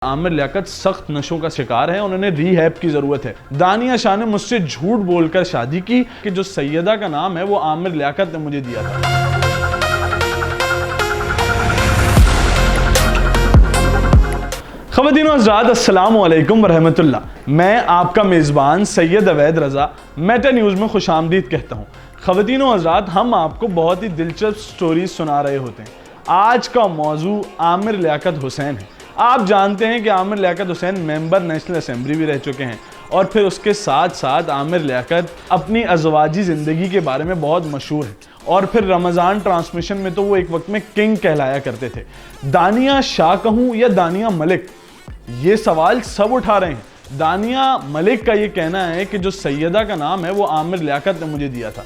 आमिर लियाकत सख्त नशों का शिकार है, उन्होंने रीहैब की जरूरत है। दानिया शाह ने मुझसे झूठ बोलकर शादी की कि जो सैयदा का नाम है वो आमिर लियाकत ने मुझे दिया था। ख़वातीन व हज़रात, अस्सलामु अलैकुम वरहमतुल्लाह। मैं आपका मेज़बान सैयद अवैद रज़ा मेटा न्यूज़ में खुशामदीद कहता हूँ। ख़वातीन व हज़रात, हम आपको बहुत ही दिलचस्प स्टोरीज सुना रहे होते हैं। आज का मौजू आमिर लियाकत हुसैन है। आप जानते हैं कि Aamir Liaquat Hussain member National Assembly भी रह चुके हैं और फिर उसके साथ साथ आमिर लियाकत अपनी अज़वाजी ज़िंदगी के बारे में बहुत मशहूर है और फिर रमज़ान ट्रांसमिशन में तो वो एक वक्त में किंग कहलाया करते थे। दानिया शाह कहूँ या दानिया मलिक, ये सवाल सब उठा रहे हैं। दानिया मलिक का ये कहना है कि जो सैयदा का नाम है वो आमिर लियाकत ने मुझे दिया था।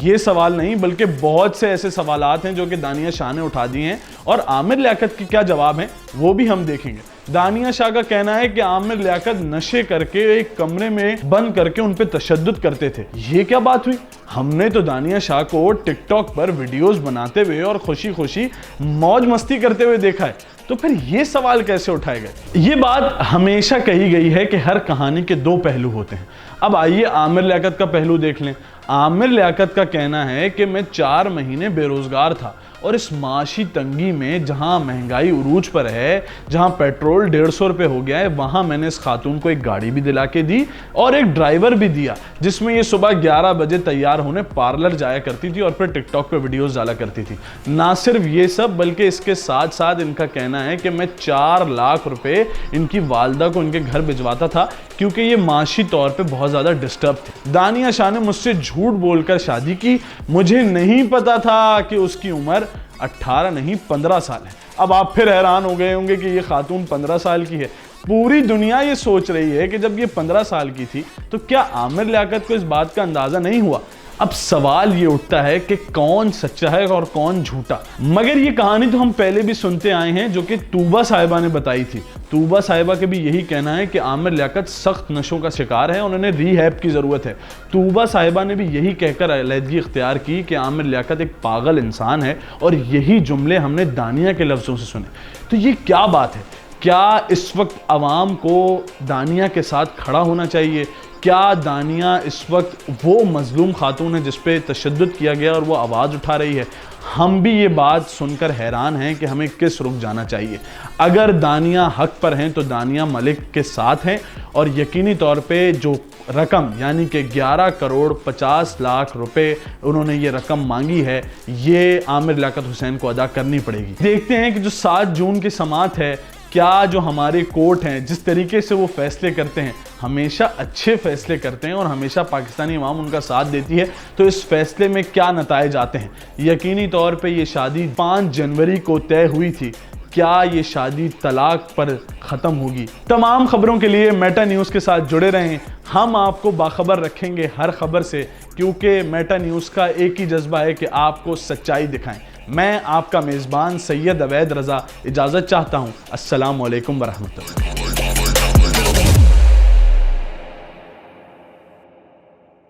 ये सवाल नहीं बल्कि बहुत से ऐसे सवालात हैं जो कि दानिया शाह ने उठा दिए हैं और आमिर लियाकत के क्या जवाब हैं वो भी हम देखेंगे। दानिया शाह का कहना है कि आमिर लियाकत नशे करके एक कमरे में बंद करके उन पे तशद्दुद करते थे। ये क्या बात हुई? हमने तो दानिया शाह को टिकटॉक पर वीडियोस बनाते हुए और खुशी खुशी मौज मस्ती करते हुए देखा है, तो फिर ये सवाल कैसे उठाए गए? ये बात हमेशा कही गई है कि हर कहानी के दो पहलू होते हैं। अब आइए आमिर लियाकत का पहलू देख लें। आमिर लियाकत का कहना है कि मैं 4 महीने बेरोजगार था और इस माशी तंगी में जहां महंगाई उरूज पर है, जहां पेट्रोल 150 रुपये हो गया है, वहां मैंने इस खातून को एक गाड़ी भी दिला के दी और एक ड्राइवर भी दिया जिसमें ये सुबह 11 बजे तैयार होने पार्लर जाया करती थी और फिर टिकटॉक पे वीडियोस डाला करती थी। ना सिर्फ ये सब बल्कि इसके साथ साथ इनका कहना है कि मैं 4 लाख रुपए इनकी वालदा को इनके घर भिजवाता था क्योंकि ये माशी तौर पे बहुत ज़्यादा डिस्टर्ब थे। दानिया शाह ने मुझसे झूठ बोलकर शादी की। मुझे नहीं पता था कि उसकी उम्र 18 नहीं 15 साल है। अब आप फिर हैरान हो गए होंगे कि ये खातून 15 साल की है। पूरी दुनिया ये सोच रही है कि जब ये 15 साल की थी तो क्या आमिर लियाकत को इस बात का अंदाज़ा नहीं हुआ? अब सवाल ये उठता है कि कौन सच्चा है और कौन झूठा। मगर ये कहानी तो हम पहले भी सुनते आए हैं जो कि तूबा साहिबा ने बताई थी। तूबा साहिबा के भी यही कहना है कि आमिर लियाकत सख्त नशों का शिकार है, उन्होंने रीहैब की ज़रूरत है। तूबा साहिबा ने भी यही कहकर अलहदगी इख्तियार की कि आमिर लियाकत एक पागल इंसान है और यही जुमले हमने दानिया के लफ्ज़ों से सुने। तो ये क्या बात है? क्या इस वक्त आवाम को दानिया के साथ खड़ा होना चाहिए? क्या दानिया इस वक्त वो मजलूम खातून है जिस पे तशद्दुद किया गया और वो आवाज़ उठा रही है? हम भी ये बात सुनकर हैरान हैं कि हमें किस रुख जाना चाहिए। अगर दानिया हक पर हैं तो दानिया मलिक के साथ हैं और यकीनी तौर पे जो रकम यानी कि 11 करोड़ 50 लाख रुपए उन्होंने ये रकम मांगी है, ये आमिर लियाकत हुसैन को अदा करनी पड़ेगी। देखते हैं कि जो 7 जून की समाअत है, क्या जो हमारे कोर्ट हैं जिस तरीके से वो फैसले करते हैं, हमेशा अच्छे फैसले करते हैं और हमेशा पाकिस्तानी अवाम उनका साथ देती है, तो इस फैसले में क्या नताइज आते हैं? यकीनी तौर पे ये शादी 5 जनवरी को तय हुई थी। क्या ये शादी तलाक पर ख़त्म होगी? तमाम खबरों के लिए मेटा न्यूज़ के साथ जुड़े रहें। हम आपको बाखबर रखेंगे हर खबर से, क्योंकि मेटा न्यूज़ का एक ही जज्बा है कि आपको सच्चाई दिखाएं। मैं आपका मेज़बान सैयद अवैद रज़ा इजाज़त चाहता हूँ। अस्सलामु अलैकुम वरहमतुल्लाह।